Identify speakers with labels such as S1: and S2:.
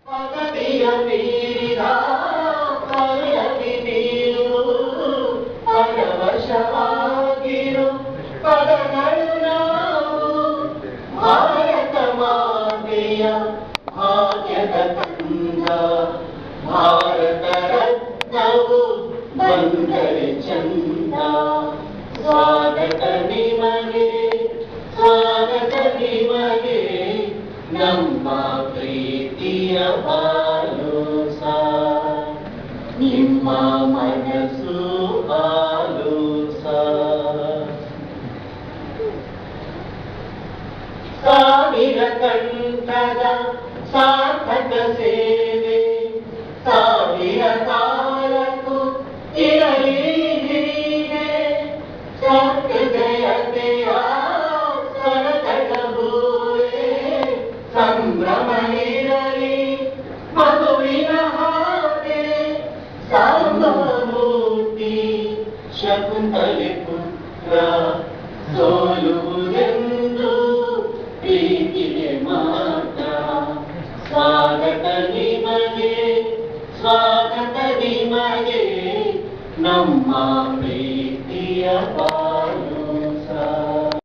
S1: ಪದವಿಯ ಮೀರಿದ ಪಲ್ಲವಿ ನೀರು ಪರವಶವಾಗಿರು ಪದಗಳು ನಾವು ಭಾರತ ಮಾತೆಯ ಭಾಗ್ಯದ ಕಂದ ಭಾರತ ರತ್ನವು ಬಂದರೆ ಚಂದ ಸ್ವಾಗತ ನಿಮಗೆ ಸ್ವಾಗತ ನಿಮಗೆ ನಮ್ಮ ಪ್ರೀತಿಯ ಬಾಲೂಸ ನಿಮ್ಮ ಮನಸ್ಸು ಬಾಲೂಸ ಸಾವಿರ ಕಂಠದ ಸಾರ್ಥಕ ಸೇವೆ ಸಾವಿರ ಕಾಲಕ್ಕೂ ಇರಲಿ ಹೀಗೆ ಸತ್ಯತೆಯ ಸರತಗಬೂರೆ ಸಂಭ್ರಮವಿರಲಿ ಮಗುವಿನ ಹಾಗೆ ಸಾಂಬಮೂರ್ತಿ ಶಕುಂತಲೆ ಪುತ್ರ ಸೋಲುವುದೆಂದು ಪ್ರೀತಿಗೆ ಮಾತ್ರ ಸ್ವಾಗತ ನಿಮಗೆ ಸ್ವಾಗತ ನಿಮಗೆ ನಮ್ಮ ಪ್ರೀತಿಯ